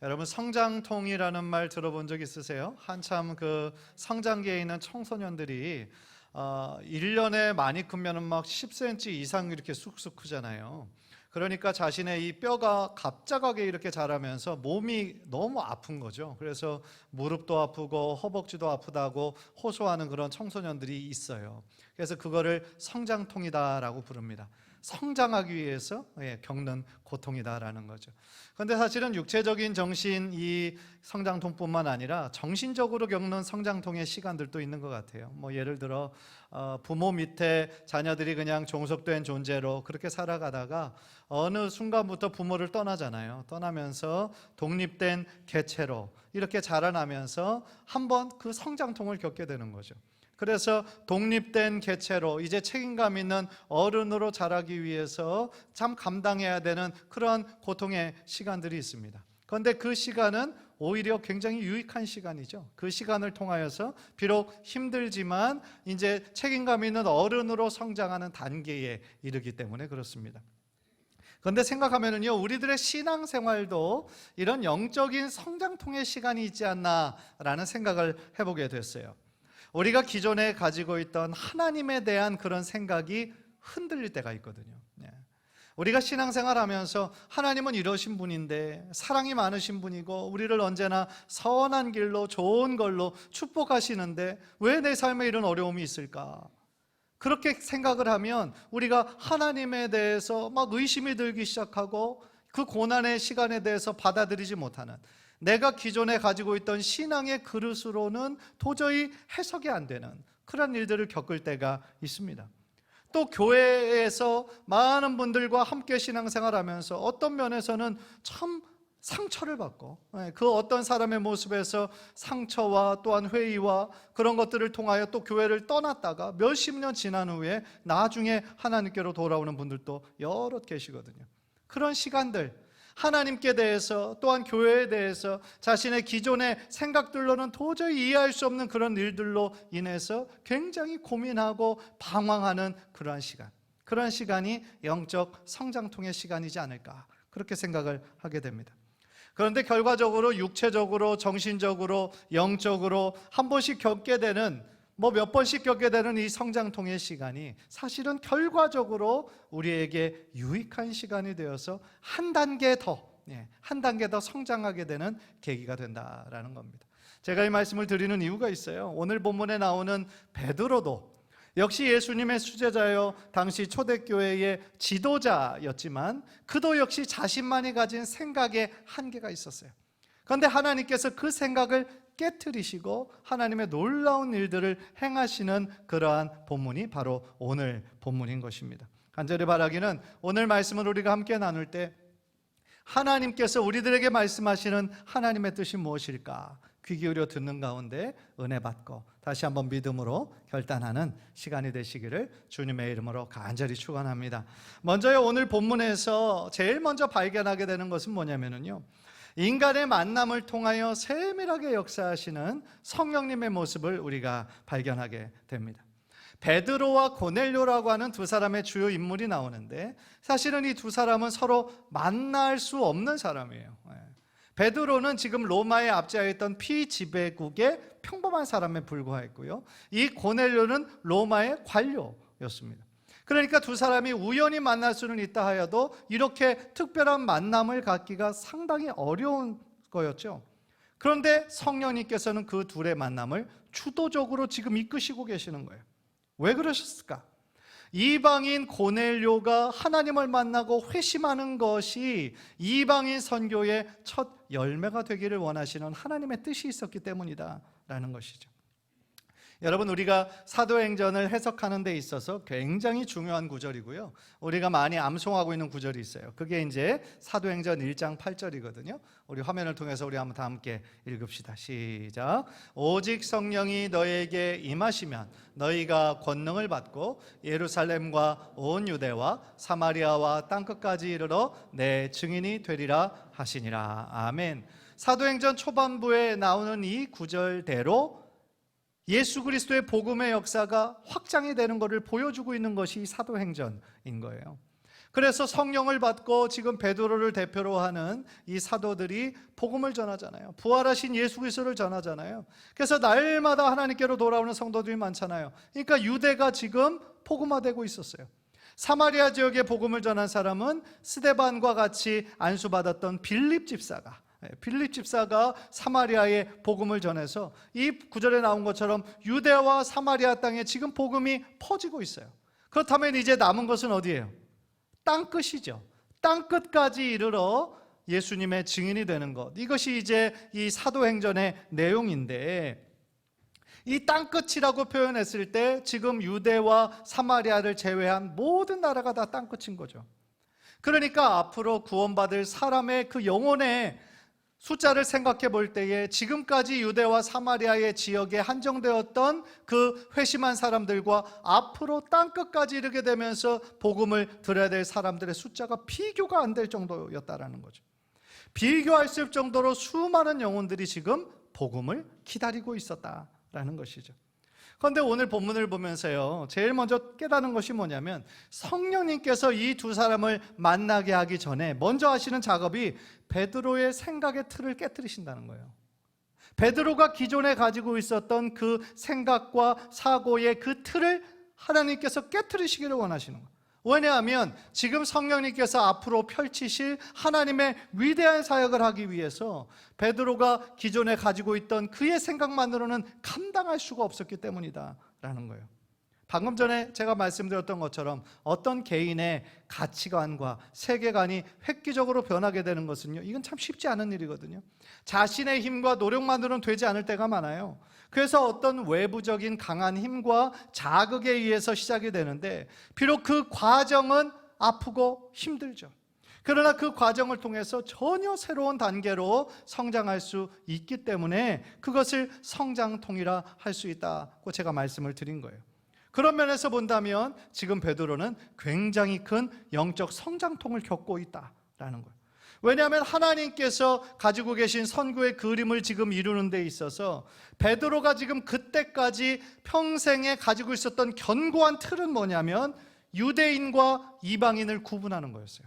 여러분, 성장통이라는 말 들어본 적 있으세요? 한참 그 성장기에 있는 청소년들이 1년에 많이 크면은 막 10cm 이상 이렇게 쑥쑥 크잖아요. 그러니까 자신의 이 뼈가 갑작하게 이렇게 자라면서 몸이 너무 아픈 거죠. 그래서 무릎도 아프고 허벅지도 아프다고 호소하는 그런 청소년들이 있어요. 그래서 그거를 성장통이다라고 부릅니다. 성장하기 위해서 겪는 고통이다라는 거죠. 그런데 사실은 육체적인 정신 이 성장통뿐만 아니라 정신적으로 겪는 성장통의 시간들도 있는 것 같아요. 뭐 예를 들어 부모 밑에 자녀들이 그냥 종속된 존재로 그렇게 살아가다가 어느 순간부터 부모를 떠나잖아요. 떠나면서 독립된 개체로 이렇게 자라나면서 한번 그 성장통을 겪게 되는 거죠. 그래서 독립된 개체로 이제 책임감 있는 어른으로 자라기 위해서 참 감당해야 되는 그런 고통의 시간들이 있습니다. 그런데 그 시간은 오히려 굉장히 유익한 시간이죠. 그 시간을 통하여서 비록 힘들지만 이제 책임감 있는 어른으로 성장하는 단계에 이르기 때문에 그렇습니다. 그런데 생각하면은요, 우리들의 신앙생활도 이런 영적인 성장통의 시간이 있지 않나라는 생각을 해보게 됐어요. 우리가 기존에 가지고 있던 하나님에 대한 그런 생각이 흔들릴 때가 있거든요. 우리가 신앙생활하면서 하나님은 이러신 분인데 사랑이 많으신 분이고 우리를 언제나 선한 길로 좋은 걸로 축복하시는데 왜 내 삶에 이런 어려움이 있을까? 그렇게 생각을 하면 우리가 하나님에 대해서 막 의심이 들기 시작하고 그 고난의 시간에 대해서 받아들이지 못하는, 내가 기존에 가지고 있던 신앙의 그릇으로는 도저히 해석이 안 되는 그런 일들을 겪을 때가 있습니다. 또 교회에서 많은 분들과 함께 신앙생활하면서 어떤 면에서는 참 상처를 받고 그 어떤 사람의 모습에서 상처와 또한 회의와 그런 것들을 통하여 또 교회를 떠났다가 몇십 년 지난 후에 나중에 하나님께로 돌아오는 분들도 여럿 계시거든요. 그런 시간들, 하나님께 대해서 또한 교회에 대해서 자신의 기존의 생각들로는 도저히 이해할 수 없는 그런 일들로 인해서 굉장히 고민하고 방황하는 그러한 시간, 그러한 시간이 영적 성장통의 시간이지 않을까, 그렇게 생각을 하게 됩니다. 그런데 결과적으로 육체적으로, 정신적으로, 영적으로 한 번씩 겪게 되는, 몇 번씩 겪게 되는 이 성장통의 시간이 사실은 결과적으로 우리에게 유익한 시간이 되어서 한 단계 더 성장하게 되는 계기가 된다라는 겁니다. 제가 이 말씀을 드리는 이유가 있어요. 오늘 본문에 나오는 베드로도 역시 예수님의 수제자요, 당시 초대교회의 지도자였지만 그도 역시 자신만이 가진 생각에 한계가 있었어요. 그런데 하나님께서 그 생각을 깨트리시고 하나님의 놀라운 일들을 행하시는 그러한 본문이 바로 오늘 본문인 것입니다. 간절히 바라기는 오늘 말씀을 우리가 함께 나눌 때 하나님께서 우리들에게 말씀하시는 하나님의 뜻이 무엇일까 귀 기울여 듣는 가운데 은혜 받고 다시 한번 믿음으로 결단하는 시간이 되시기를 주님의 이름으로 간절히 축원합니다. 먼저요, 오늘 본문에서 제일 먼저 발견하게 되는 것은 뭐냐면요, 인간의 만남을 통하여 세밀하게 역사하시는 성령님의 모습을 우리가 발견하게 됩니다. 베드로와 고넬료라고 하는 두 사람의 주요 인물이 나오는데 사실은 이 두 사람은 서로 만날 수 없는 사람이에요. 베드로는 지금 로마에 압제하였던 피지배국의 평범한 사람에 불과했고요, 이 고넬료는 로마의 관료였습니다. 그러니까 두 사람이 우연히 만날 수는 있다 하여도 이렇게 특별한 만남을 갖기가 상당히 어려운 거였죠. 그런데 성령님께서는 그 둘의 만남을 주도적으로 지금 이끄시고 계시는 거예요. 왜 그러셨을까? 이방인 고넬료가 하나님을 만나고 회심하는 것이 이방인 선교의 첫 열매가 되기를 원하시는 하나님의 뜻이 있었기 때문이다라는 것이죠. 여러분, 우리가 사도행전을 해석하는 데 있어서 굉장히 중요한 구절이고요, 우리가 많이 암송하고 있는 구절이 있어요. 그게 이제 사도행전 1장 8절이거든요. 우리 화면을 통해서 우리 한번 다 함께 읽읍시다. 시작. 오직 성령이 너에게 임하시면 너희가 권능을 받고 예루살렘과 온 유대와 사마리아와 땅끝까지 이르러 내 증인이 되리라 하시니라. 아멘. 사도행전 초반부에 나오는 이 구절대로 예수 그리스도의 복음의 역사가 확장이 되는 것을 보여주고 있는 것이 사도행전인 거예요. 그래서 성령을 받고 지금 베드로를 대표로 하는 이 사도들이 복음을 전하잖아요. 부활하신 예수 그리스도를 전하잖아요. 그래서 날마다 하나님께로 돌아오는 성도들이 많잖아요. 그러니까 유대가 지금 복음화되고 있었어요. 사마리아 지역에 복음을 전한 사람은 스데반과 같이 안수받았던 빌립 집사가 사마리아에 복음을 전해서 이 구절에 나온 것처럼 유대와 사마리아 땅에 지금 복음이 퍼지고 있어요. 그렇다면 이제 남은 것은 어디예요? 땅끝이죠. 땅끝까지 이르러 예수님의 증인이 되는 것, 이것이 이제 이 사도행전의 내용인데, 이 땅끝이라고 표현했을 때 지금 유대와 사마리아를 제외한 모든 나라가 다 땅끝인 거죠. 그러니까 앞으로 구원받을 사람의 그 영혼의 숫자를 생각해 볼 때에 지금까지 유대와 사마리아의 지역에 한정되었던 그 회심한 사람들과 앞으로 땅끝까지 이르게 되면서 복음을 들어야 될 사람들의 숫자가 비교가 안 될 정도였다라는 거죠. 비교할 수 없을 정도로 수많은 영혼들이 지금 복음을 기다리고 있었다라는 것이죠. 그런데 오늘 본문을 보면서요, 제일 먼저 깨닫는 것이 뭐냐면, 성령님께서 이 두 사람을 만나게 하기 전에 먼저 하시는 작업이 베드로의 생각의 틀을 깨뜨리신다는 거예요. 베드로가 기존에 가지고 있었던 그 생각과 사고의 그 틀을 하나님께서 깨뜨리시기를 원하시는 거예요. 왜냐하면 지금 성령님께서 앞으로 펼치실 하나님의 위대한 사역을 하기 위해서 베드로가 기존에 가지고 있던 그의 생각만으로는 감당할 수가 없었기 때문이다라는 거예요. 방금 전에 제가 말씀드렸던 것처럼 어떤 개인의 가치관과 세계관이 획기적으로 변하게 되는 것은요, 이건 참 쉽지 않은 일이거든요. 자신의 힘과 노력만으로는 되지 않을 때가 많아요. 그래서 어떤 외부적인 강한 힘과 자극에 의해서 시작이 되는데, 비록 그 과정은 아프고 힘들죠. 그러나 그 과정을 통해서 전혀 새로운 단계로 성장할 수 있기 때문에 그것을 성장통이라 할 수 있다고 제가 말씀을 드린 거예요. 그런 면에서 본다면 지금 베드로는 굉장히 큰 영적 성장통을 겪고 있다라는 거예요. 왜냐하면 하나님께서 가지고 계신 선구의 그림을 지금 이루는 데 있어서 베드로가 지금 그때까지 평생에 가지고 있었던 견고한 틀은 뭐냐면 유대인과 이방인을 구분하는 거였어요.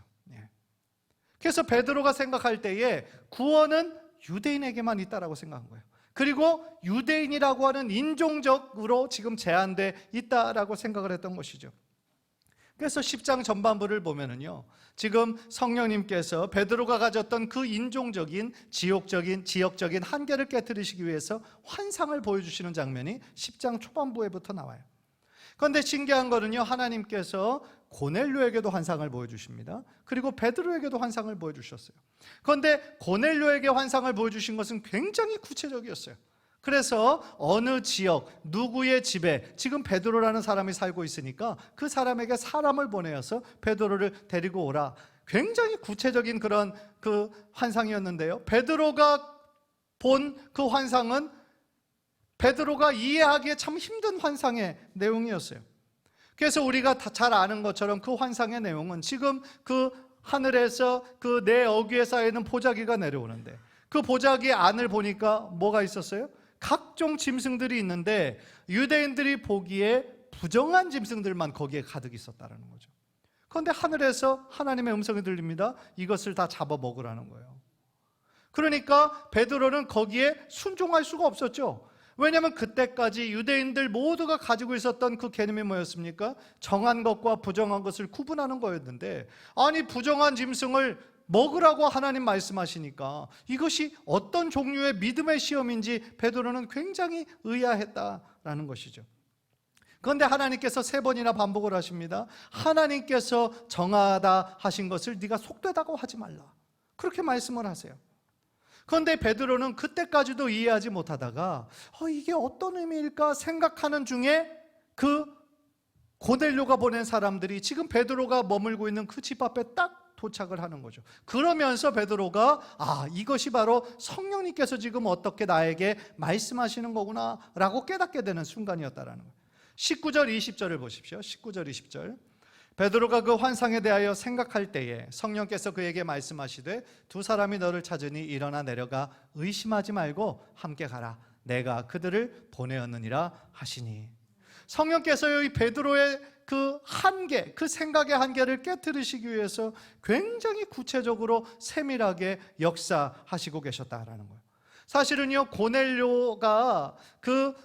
그래서 베드로가 생각할 때에 구원은 유대인에게만 있다라고 생각한 거예요. 그리고 유대인이라고 하는 인종적으로 지금 제한돼 있다라고 생각을 했던 것이죠. 그래서 10장 전반부를 보면은요, 지금 성령님께서 베드로가 가졌던 그 인종적인, 지역적인 한계를 깨뜨리시기 위해서 환상을 보여주시는 장면이 10장 초반부에부터 나와요. 그런데 신기한 거는요, 하나님께서 고넬료에게도 환상을 보여주십니다. 그리고 베드로에게도 환상을 보여주셨어요. 그런데 고넬료에게 환상을 보여주신 것은 굉장히 구체적이었어요. 그래서 어느 지역, 누구의 집에 지금 베드로라는 사람이 살고 있으니까 그 사람에게 사람을 보내어서 베드로를 데리고 오라. 굉장히 구체적인 그런 그 환상이었는데요, 베드로가 본 그 환상은 베드로가 이해하기에 참 힘든 환상의 내용이었어요. 그래서 우리가 다 잘 아는 것처럼 그 환상의 내용은 지금 그 하늘에서 그 내 어귀에 쌓이는 보자기가 내려오는데, 그 보자기 안을 보니까 뭐가 있었어요? 각종 짐승들이 있는데 유대인들이 보기에 부정한 짐승들만 거기에 가득 있었다는 거죠. 그런데 하늘에서 하나님의 음성이 들립니다. 이것을 다 잡아 먹으라는 거예요. 그러니까 베드로는 거기에 순종할 수가 없었죠. 왜냐하면 그때까지 유대인들 모두가 가지고 있었던 그 개념이 뭐였습니까? 정한 것과 부정한 것을 구분하는 거였는데, 아니 부정한 짐승을 먹으라고 하나님 말씀하시니까 이것이 어떤 종류의 믿음의 시험인지 베드로는 굉장히 의아했다라는 것이죠. 그런데 하나님께서 3번이나 반복을 하십니다. 하나님께서 정하다 하신 것을 네가 속되다고 하지 말라, 그렇게 말씀을 하세요. 그런데 베드로는 그때까지도 이해하지 못하다가 이게 어떤 의미일까 생각하는 중에 그 고넬료가 보낸 사람들이 지금 베드로가 머물고 있는 그 집 앞에 딱 도착을 하는 거죠. 그러면서 베드로가 이것이 바로 성령님께서 지금 어떻게 나에게 말씀하시는 거구나 라고 깨닫게 되는 순간이었다라는 거예요. 19절 20절을 보십시오. 19절 20절. 베드로가 그 환상에 대하여 생각할 때에 성령께서 그에게 말씀하시되 두 사람이 너를 찾으니 일어나 내려가 의심하지 말고 함께 가라. 내가 그들을 보내었느니라 하시니. 성령께서 이 베드로의 그 한계, 그 생각의 한계를 깨트리시기 위해서 굉장히 구체적으로 세밀하게 역사하시고 계셨다라는 거예요. 사실은요,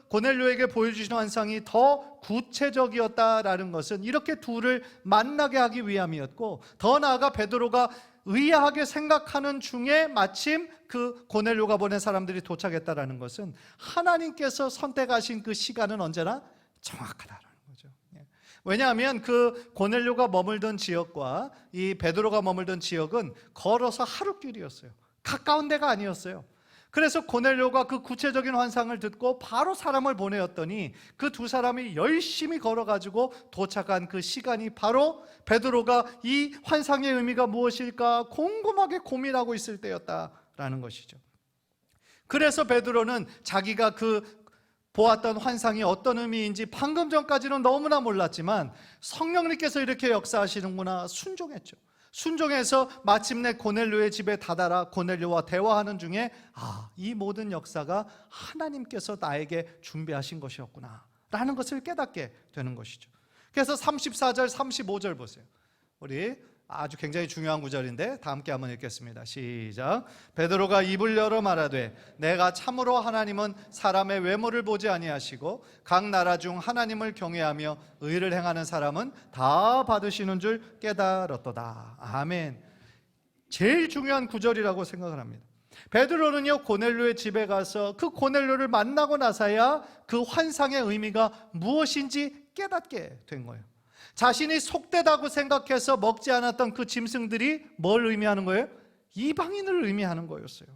고넬료에게 보여주신 환상이 더 구체적이었다라는 것은 이렇게 둘을 만나게 하기 위함이었고, 더 나아가 베드로가 의아하게 생각하는 중에 마침 그 고넬료가 보낸 사람들이 도착했다라는 것은 하나님께서 선택하신 그 시간은 언제나 정확하다라는 거죠. 왜냐하면 그 고넬료가 머물던 지역과 이 베드로가 머물던 지역은 걸어서 하루길이었어요. 가까운 데가 아니었어요. 그래서 고넬료가 그 구체적인 환상을 듣고 바로 사람을 보내었더니 그 두 사람이 열심히 걸어가지고 도착한 그 시간이 바로 베드로가 이 환상의 의미가 무엇일까 곰곰하게 고민하고 있을 때였다라는 것이죠. 그래서 베드로는 자기가 그 보았던 환상이 어떤 의미인지 방금 전까지는 너무나 몰랐지만 성령님께서 이렇게 역사하시는구나 순종했죠. 순종해서 마침내 고넬료의 집에 다다라 고넬료와 대화하는 중에 이 모든 역사가 하나님께서 나에게 준비하신 것이었구나 라는 것을 깨닫게 되는 것이죠. 그래서 34절 35절 보세요. 우리 아주 굉장히 중요한 구절인데 다 함께 한번 읽겠습니다. 시작. 베드로가 입을 열어 말하되 내가 참으로 하나님은 사람의 외모를 보지 아니하시고 각 나라 중 하나님을 경외하며 의를 행하는 사람은 다 받으시는 줄 깨달았도다. 아멘. 제일 중요한 구절이라고 생각을 합니다. 베드로는요, 고넬료의 집에 가서 그 고넬료를 만나고 나서야 그 환상의 의미가 무엇인지 깨닫게 된 거예요. 자신이 속되다고 생각해서 먹지 않았던 그 짐승들이 뭘 의미하는 거예요? 이방인을 의미하는 거였어요.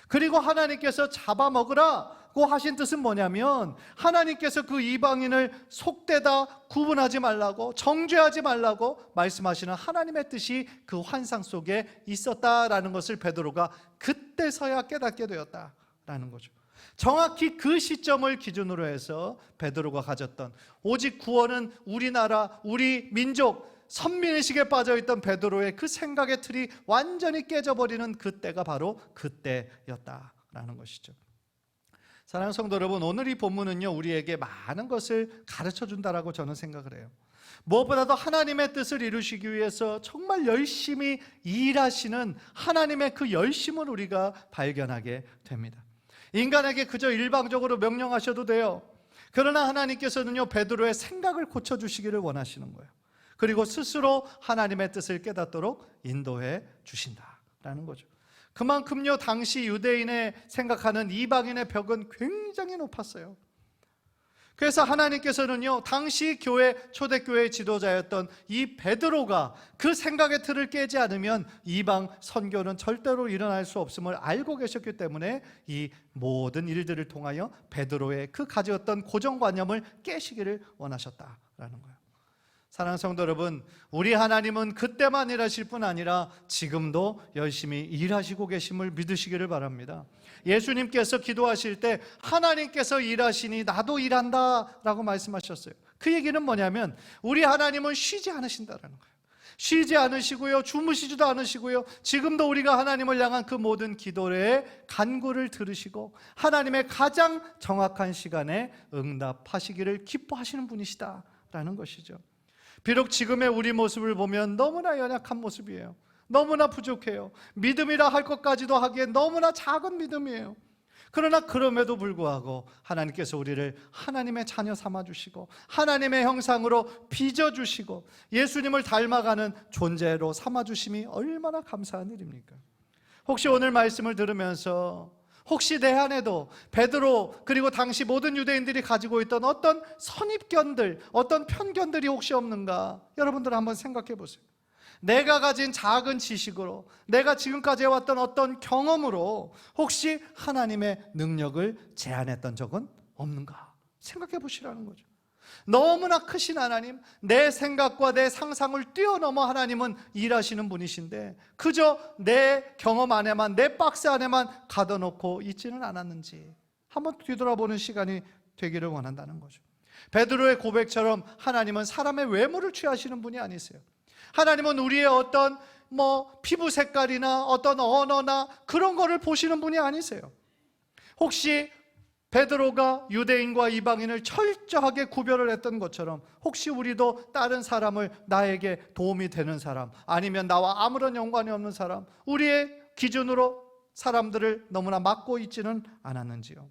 그리고 하나님께서 잡아먹으라고 하신 뜻은 뭐냐면 하나님께서 그 이방인을 속되다 구분하지 말라고, 정죄하지 말라고 말씀하시는 하나님의 뜻이 그 환상 속에 있었다라는 것을 베드로가 그때서야 깨닫게 되었다라는 거죠. 정확히 그 시점을 기준으로 해서 베드로가 가졌던 오직 구원은 우리나라, 우리 민족, 선민의식에 빠져있던 베드로의 그 생각의 틀이 완전히 깨져버리는 그때가 바로 그때였다라는 것이죠. 사랑하는 성도 여러분, 오늘 이 본문은요, 우리에게 많은 것을 가르쳐준다라고 저는 생각을 해요. 무엇보다도 하나님의 뜻을 이루시기 위해서 정말 열심히 일하시는 하나님의 그 열심을 우리가 발견하게 됩니다. 인간에게 그저 일방적으로 명령하셔도 돼요. 그러나 하나님께서는요, 베드로의 생각을 고쳐주시기를 원하시는 거예요. 그리고 스스로 하나님의 뜻을 깨닫도록 인도해 주신다라는 거죠. 그만큼요, 당시 유대인의 생각하는 이방인의 벽은 굉장히 높았어요. 그래서 하나님께서는요, 당시 초대교회의 지도자였던 이 베드로가 그 생각의 틀을 깨지 않으면 이방 선교는 절대로 일어날 수 없음을 알고 계셨기 때문에 이 모든 일들을 통하여 베드로의 그 가졌던 고정관념을 깨시기를 원하셨다라는 거예요. 사랑하는 성도 여러분, 우리 하나님은 그때만 일하실 뿐 아니라 지금도 열심히 일하시고 계심을 믿으시기를 바랍니다. 예수님께서 기도하실 때 하나님께서 일하시니 나도 일한다 라고 말씀하셨어요. 그 얘기는 뭐냐면 우리 하나님은 쉬지 않으신다라는 거예요. 쉬지 않으시고요, 주무시지도 않으시고요, 지금도 우리가 하나님을 향한 그 모든 기도의 간구를 들으시고 하나님의 가장 정확한 시간에 응답하시기를 기뻐하시는 분이시다라는 것이죠. 비록 지금의 우리 모습을 보면 너무나 연약한 모습이에요. 너무나 부족해요. 믿음이라 할 것까지도 하기에 너무나 작은 믿음이에요. 그러나 그럼에도 불구하고 하나님께서 우리를 하나님의 자녀 삼아주시고 하나님의 형상으로 빚어주시고 예수님을 닮아가는 존재로 삼아주심이 얼마나 감사한 일입니까? 혹시 오늘 말씀을 들으면서 혹시 내 안에도 베드로 그리고 당시 모든 유대인들이 가지고 있던 어떤 선입견들, 어떤 편견들이 혹시 없는가? 여러분들 한번 생각해 보세요. 내가 가진 작은 지식으로, 내가 지금까지 해왔던 어떤 경험으로 혹시 하나님의 능력을 제한했던 적은 없는가? 생각해 보시라는 거죠. 너무나 크신 하나님, 내 생각과 내 상상을 뛰어넘어 하나님은 일하시는 분이신데 그저 내 경험 안에만, 내 박스 안에만 가둬놓고 있지는 않았는지 한번 뒤돌아보는 시간이 되기를 원한다는 거죠. 베드로의 고백처럼 하나님은 사람의 외모를 취하시는 분이 아니세요. 하나님은 우리의 어떤 피부 색깔이나 어떤 언어나 그런 거를 보시는 분이 아니세요. 혹시 베드로가 유대인과 이방인을 철저하게 구별을 했던 것처럼 혹시 우리도 다른 사람을 나에게 도움이 되는 사람, 아니면 나와 아무런 연관이 없는 사람, 우리의 기준으로 사람들을 너무나 막고 있지는 않았는지요?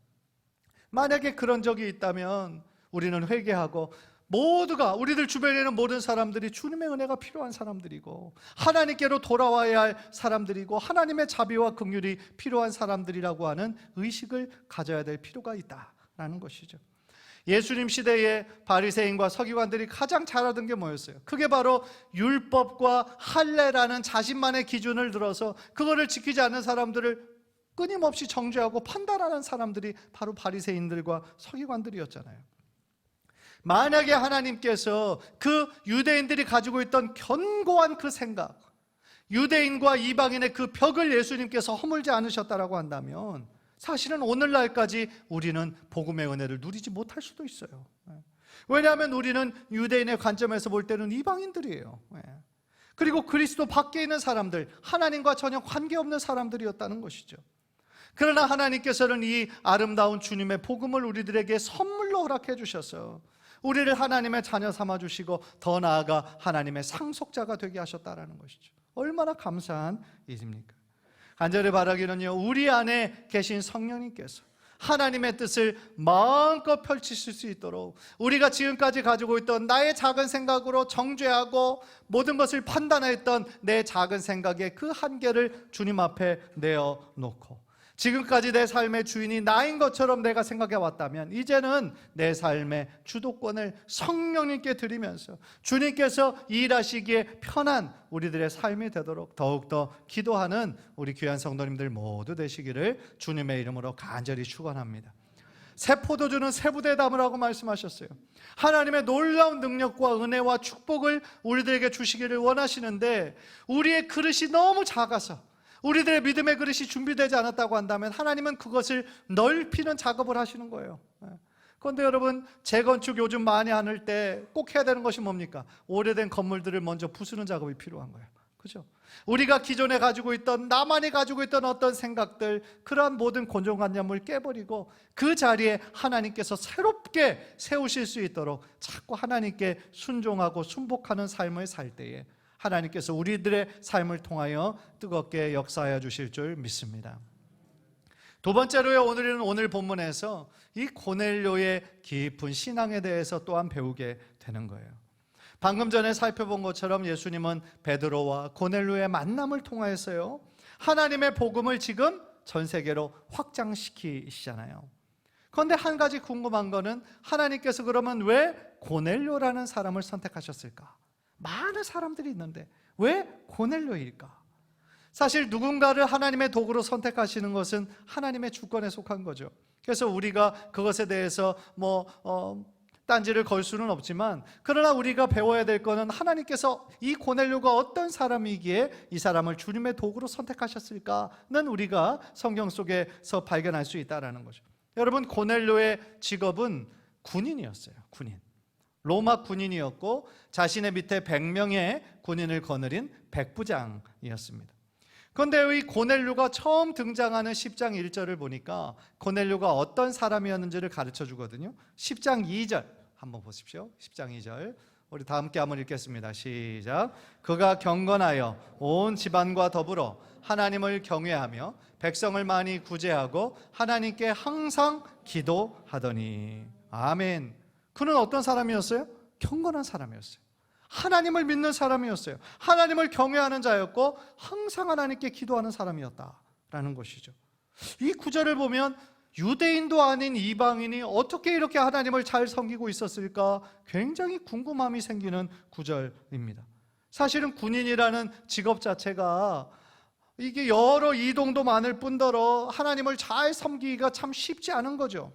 만약에 그런 적이 있다면 우리는 회개하고, 모두가, 우리들 주변에 있는 모든 사람들이 주님의 은혜가 필요한 사람들이고 하나님께로 돌아와야 할 사람들이고 하나님의 자비와 긍휼이 필요한 사람들이라고 하는 의식을 가져야 될 필요가 있다라는 것이죠. 예수님 시대에 바리새인과 서기관들이 가장 잘하던 게 뭐였어요? 그게 바로 율법과 할례라는 자신만의 기준을 들어서 그거를 지키지 않는 사람들을 끊임없이 정죄하고 판단하는 사람들이 바로 바리새인들과 서기관들이었잖아요. 만약에 하나님께서 그 유대인들이 가지고 있던 견고한 그 생각, 유대인과 이방인의 그 벽을 예수님께서 허물지 않으셨다라고 한다면 사실은 오늘날까지 우리는 복음의 은혜를 누리지 못할 수도 있어요. 왜냐하면 우리는 유대인의 관점에서 볼 때는 이방인들이에요. 그리고 그리스도 밖에 있는 사람들, 하나님과 전혀 관계없는 사람들이었다는 것이죠. 그러나 하나님께서는 이 아름다운 주님의 복음을 우리들에게 선물로 허락해 주셔서 우리를 하나님의 자녀 삼아 주시고 더 나아가 하나님의 상속자가 되게 하셨다라는 것이죠. 얼마나 감사한 일입니까? 간절히 바라기는요, 우리 안에 계신 성령님께서 하나님의 뜻을 마음껏 펼치실 수 있도록 우리가 지금까지 가지고 있던 나의 작은 생각으로 정죄하고 모든 것을 판단했던 내 작은 생각의 그 한계를 주님 앞에 내어놓고, 지금까지 내 삶의 주인이 나인 것처럼 내가 생각해 왔다면 이제는 내 삶의 주도권을 성령님께 드리면서 주님께서 일하시기에 편한 우리들의 삶이 되도록 더욱더 기도하는 우리 귀한 성도님들 모두 되시기를 주님의 이름으로 간절히 축원합니다. 새 포도주는 새 부대에 담으라고 말씀하셨어요. 하나님의 놀라운 능력과 은혜와 축복을 우리들에게 주시기를 원하시는데 우리의 그릇이 너무 작아서 우리들의 믿음의 그릇이 준비되지 않았다고 한다면 하나님은 그것을 넓히는 작업을 하시는 거예요. 그런데 여러분, 재건축 요즘 많이 하는 때 꼭 해야 되는 것이 뭡니까? 오래된 건물들을 먼저 부수는 작업이 필요한 거예요. 그죠? 우리가 기존에 가지고 있던, 나만이 가지고 있던 어떤 생각들, 그러한 모든 고정관념을 깨버리고 그 자리에 하나님께서 새롭게 세우실 수 있도록 자꾸 하나님께 순종하고 순복하는 삶을 살 때에 하나님께서 우리들의 삶을 통하여 뜨겁게 역사하여 주실 줄 믿습니다. 두 번째로요, 오늘 본문에서 이 고넬료의 깊은 신앙에 대해서 또한 배우게 되는 거예요. 방금 전에 살펴본 것처럼 예수님은 베드로와 고넬료의 만남을 통하여서요, 하나님의 복음을 지금 전 세계로 확장시키시잖아요. 그런데 한 가지 궁금한 거는 하나님께서 그러면 왜 고넬료라는 사람을 선택하셨을까? 많은 사람들이 있는데 왜 고넬료일까? 사실 누군가를 하나님의 도구로 선택하시는 것은 하나님의 주권에 속한 거죠. 그래서 우리가 그것에 대해서 딴지를 걸 수는 없지만, 그러나 우리가 배워야 될 것은 하나님께서 이 고넬료가 어떤 사람이기에 이 사람을 주님의 도구로 선택하셨을까는 우리가 성경 속에서 발견할 수 있다는 거죠. 여러분, 고넬료의 직업은 군인이었어요. 군인. 로마 군인이었고 자신의 밑에 100명의 군인을 거느린 백부장이었습니다. 그런데 이 고넬료가 처음 등장하는 10장 1절을 보니까 고넬료가 어떤 사람이었는지를 가르쳐 주거든요. 10장 2절 한번 보십시오. 10장 2절 우리 다 함께 한번 읽겠습니다. 시작. 그가 경건하여 온 집안과 더불어 하나님을 경외하며 백성을 많이 구제하고 하나님께 항상 기도하더니. 아멘. 그는 어떤 사람이었어요? 경건한 사람이었어요. 하나님을 믿는 사람이었어요. 하나님을 경외하는 자였고 항상 하나님께 기도하는 사람이었다라는 것이죠. 이 구절을 보면 유대인도 아닌 이방인이 어떻게 이렇게 하나님을 잘 섬기고 있었을까 굉장히 궁금함이 생기는 구절입니다. 사실은 군인이라는 직업 자체가 이게 여러 이동도 많을 뿐더러 하나님을 잘 섬기기가 참 쉽지 않은 거죠.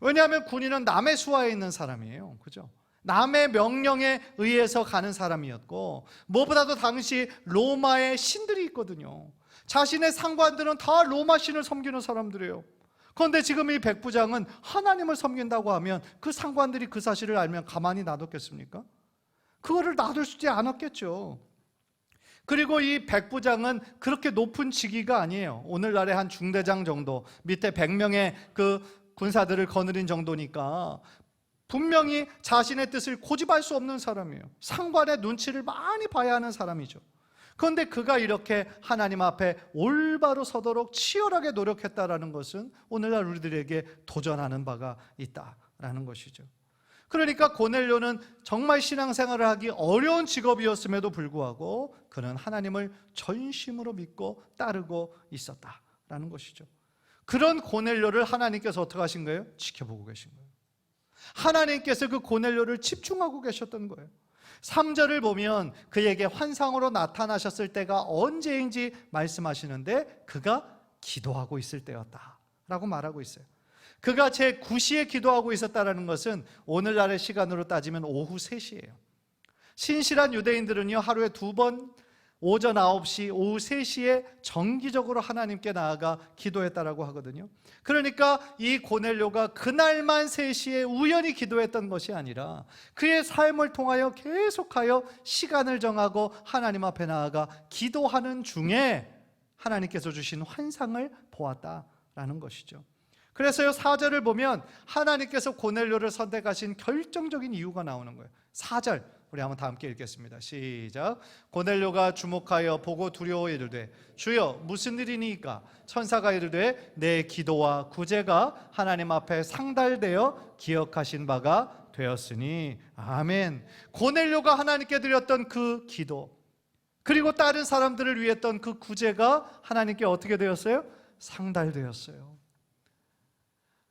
왜냐하면 군인은 남의 수하에 있는 사람이에요. 그죠? 남의 명령에 의해서 가는 사람이었고, 무엇보다도 당시 로마의 신들이 있거든요. 자신의 상관들은 다 로마 신을 섬기는 사람들이에요. 그런데 지금 이 백부장은 하나님을 섬긴다고 하면 그 상관들이 그 사실을 알면 가만히 놔뒀겠습니까? 그거를 놔둘 수 있지 않았겠죠. 그리고 이 백부장은 그렇게 높은 직위가 아니에요. 오늘날의 한 중대장 정도, 밑에 100명의 그 군사들을 거느린 정도니까 분명히 자신의 뜻을 고집할 수 없는 사람이에요. 상관의 눈치를 많이 봐야 하는 사람이죠. 그런데 그가 이렇게 하나님 앞에 올바로 서도록 치열하게 노력했다라는 것은 오늘날 우리들에게 도전하는 바가 있다라는 것이죠. 그러니까 고넬료는 정말 신앙생활을 하기 어려운 직업이었음에도 불구하고 그는 하나님을 전심으로 믿고 따르고 있었다라는 것이죠. 그런 고넬료를 하나님께서 어떻게 하신 거예요? 지켜보고 계신 거예요. 하나님께서 그 고넬료를 집중하고 계셨던 거예요. 3절을 보면 그에게 환상으로 나타나셨을 때가 언제인지 말씀하시는데 그가 기도하고 있을 때였다라고 말하고 있어요. 그가 제9시에 기도하고 있었다는 것은 오늘날의 시간으로 따지면 오후 3시예요. 신실한 유대인들은요, 하루에 2번 오전 9시, 오후 3시에 정기적으로 하나님께 나아가 기도했다라고 하거든요. 그러니까 이 고넬료가 그날만 3시에 우연히 기도했던 것이 아니라 그의 삶을 통하여 계속하여 시간을 정하고 하나님 앞에 나아가 기도하는 중에 하나님께서 주신 환상을 보았다라는 것이죠. 그래서요, 4절을 보면 하나님께서 고넬료를 선택하신 결정적인 이유가 나오는 거예요. 4절 우리 한번 다 함께 읽겠습니다. 시작. 고넬료가 주목하여 보고 두려워 이르되 주여 무슨 일이니까? 천사가 이르되 내 기도와 구제가 하나님 앞에 상달되어 기억하신 바가 되었으니. 아멘. 고넬료가 하나님께 드렸던 그 기도, 그리고 다른 사람들을 위해 했던 그 구제가 하나님께 어떻게 되었어요? 상달되었어요.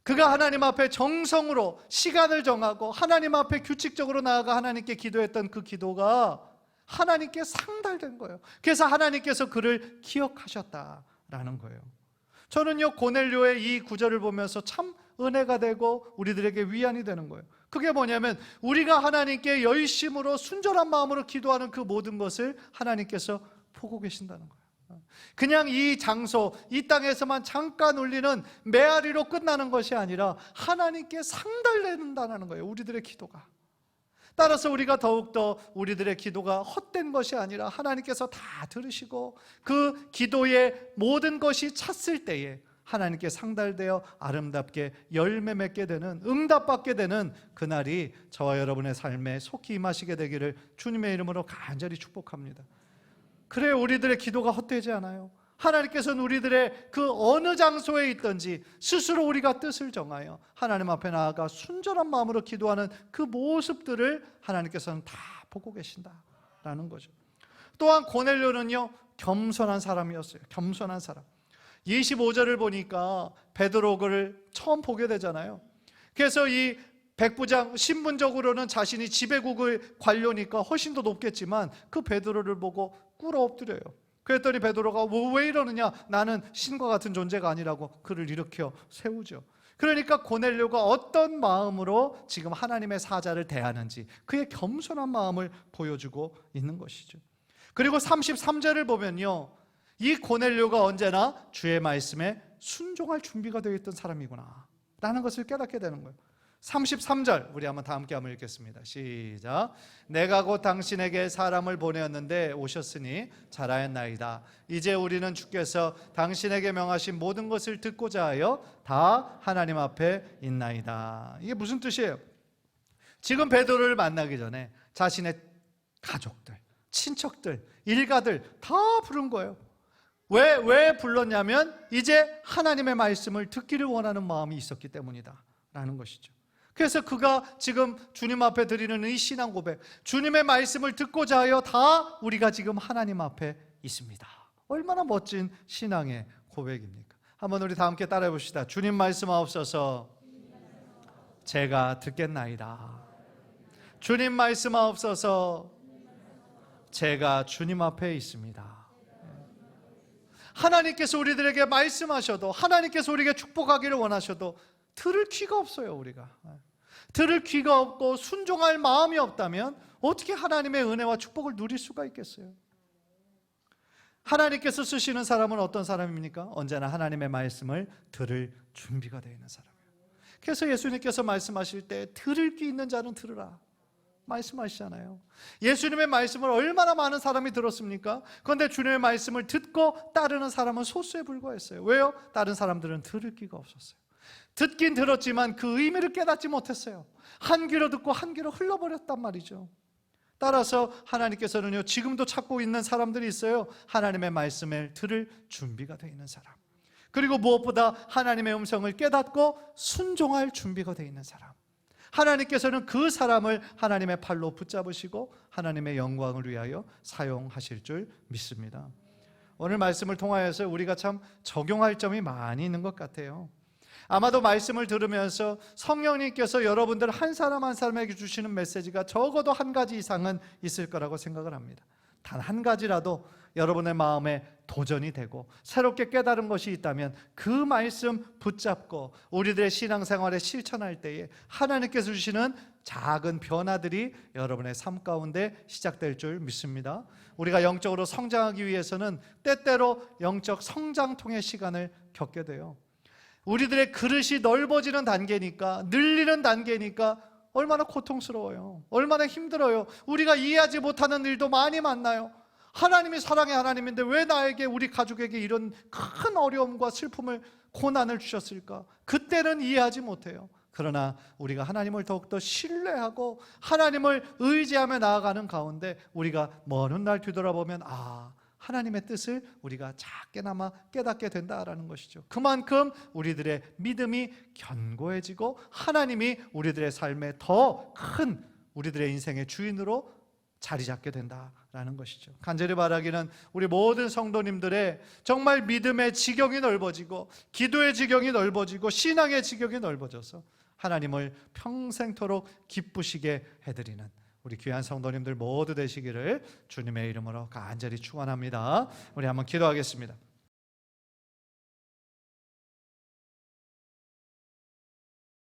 그가 하나님 앞에 정성으로 시간을 정하고 하나님 앞에 규칙적으로 나아가 하나님께 기도했던 그 기도가 하나님께 상달된 거예요. 그래서 하나님께서 그를 기억하셨다라는 거예요. 저는요, 고넬료의 이 구절을 보면서 참 은혜가 되고 우리들에게 위안이 되는 거예요. 그게 뭐냐면 우리가 하나님께 열심으로 순전한 마음으로 기도하는 그 모든 것을 하나님께서 보고 계신다는 거예요. 그냥 이 장소, 이 땅에서만 잠깐 울리는 메아리로 끝나는 것이 아니라 하나님께 상달된다는 거예요, 우리들의 기도가. 따라서 우리가 더욱더 우리들의 기도가 헛된 것이 아니라 하나님께서 다 들으시고 그 기도의 모든 것이 찼을 때에 하나님께 상달되어 아름답게 열매 맺게 되는, 응답받게 되는 그날이 저와 여러분의 삶에 속히 임하시게 되기를 주님의 이름으로 간절히 축복합니다. 그래야 우리들의 기도가 헛되지 않아요. 하나님께서는 우리들의 그 어느 장소에 있든지 스스로 우리가 뜻을 정하여 하나님 앞에 나아가 순전한 마음으로 기도하는 그 모습들을 하나님께서는 다 보고 계신다라는 거죠. 또한 고넬료는요, 겸손한 사람이었어요. 겸손한 사람. 25절을 보니까 베드로를 처음 보게 되잖아요. 그래서 이 백부장, 신분적으로는 자신이 지배국의 관료니까 훨씬 더 높겠지만 그 베드로를 보고 꿇어 엎드려요. 그랬더니 베드로가 왜 이러느냐, 나는 신과 같은 존재가 아니라고 그를 일으켜 세우죠. 그러니까 고넬료가 어떤 마음으로 지금 하나님의 사자를 대하는지 그의 겸손한 마음을 보여주고 있는 것이죠. 그리고 33절을 보면요, 이 고넬료가 언제나 주의 말씀에 순종할 준비가 되어 있던 사람이구나 라는 것을 깨닫게 되는 거예요. 33절 우리 한번 다 함께 한번 읽겠습니다. 시작. 내가 곧 당신에게 사람을 보내었는데 오셨으니 잘하였나이다. 이제 우리는 주께서 당신에게 명하신 모든 것을 듣고자 하여 다 하나님 앞에 있나이다. 이게 무슨 뜻이에요? 지금 베드로를 만나기 전에 자신의 가족들, 친척들, 일가들 다 부른 거예요. 왜 불렀냐면 이제 하나님의 말씀을 듣기를 원하는 마음이 있었기 때문이다 라는 것이죠. 그래서 그가 지금 주님 앞에 드리는 이 신앙 고백, 주님의 말씀을 듣고자 하여 다 우리가 지금 하나님 앞에 있습니다. 얼마나 멋진 신앙의 고백입니까? 한번 우리 다 함께 따라해 봅시다. 주님 말씀하옵소서 제가 듣겠나이다. 주님 말씀하옵소서 제가 주님 앞에 있습니다. 하나님께서 우리들에게 말씀하셔도, 하나님께서 우리에게 축복하기를 원하셔도 들을 귀가 없어요. 우리가 들을 귀가 없고 순종할 마음이 없다면 어떻게 하나님의 은혜와 축복을 누릴 수가 있겠어요? 하나님께서 쓰시는 사람은 어떤 사람입니까? 언제나 하나님의 말씀을 들을 준비가 되어 있는 사람이에요. 그래서 예수님께서 말씀하실 때 들을 귀 있는 자는 들으라 말씀하시잖아요. 예수님의 말씀을 얼마나 많은 사람이 들었습니까? 그런데 주님의 말씀을 듣고 따르는 사람은 소수에 불과했어요. 왜요? 다른 사람들은 들을 귀가 없었어요. 듣긴 들었지만 그 의미를 깨닫지 못했어요. 한 귀로 듣고 한 귀로 흘러버렸단 말이죠. 따라서 하나님께서는요, 지금도 찾고 있는 사람들이 있어요. 하나님의 말씀을 들을 준비가 되어 있는 사람, 그리고 무엇보다 하나님의 음성을 깨닫고 순종할 준비가 되어 있는 사람. 하나님께서는 그 사람을 하나님의 팔로 붙잡으시고 하나님의 영광을 위하여 사용하실 줄 믿습니다. 오늘 말씀을 통하여서 우리가 참 적용할 점이 많이 있는 것 같아요. 아마도 말씀을 들으면서 성령님께서 여러분들 한 사람 한 사람에게 주시는 메시지가 적어도 한 가지 이상은 있을 거라고 생각을 합니다. 단 한 가지라도 여러분의 마음에 도전이 되고 새롭게 깨달은 것이 있다면 그 말씀 붙잡고 우리들의 신앙생활에 실천할 때에 하나님께서 주시는 작은 변화들이 여러분의 삶 가운데 시작될 줄 믿습니다. 우리가 영적으로 성장하기 위해서는 때때로 영적 성장통의 시간을 겪게 돼요. 우리들의 그릇이 넓어지는 단계니까, 늘리는 단계니까 얼마나 고통스러워요. 얼마나 힘들어요. 우리가 이해하지 못하는 일도 많이 만나요. 하나님이 사랑의 하나님인데 왜 나에게, 우리 가족에게 이런 큰 어려움과 슬픔을, 고난을 주셨을까? 그때는 이해하지 못해요. 그러나 우리가 하나님을 더욱더 신뢰하고 하나님을 의지하며 나아가는 가운데 우리가 먼 훗날 뒤돌아보면 하나님의 뜻을 우리가 작게나마 깨닫게 된다라는 것이죠. 그만큼 우리들의 믿음이 견고해지고 하나님이 우리들의 삶에 더 큰, 우리들의 인생의 주인으로 자리 잡게 된다라는 것이죠. 간절히 바라기는 우리 모든 성도님들의 정말 믿음의 지경이 넓어지고 기도의 지경이 넓어지고 신앙의 지경이 넓어져서 하나님을 평생토록 기쁘시게 해드리는 우리 귀한 성도님들 모두 되시기를 주님의 이름으로 간절히 축원합니다. 우리 한번 기도하겠습니다.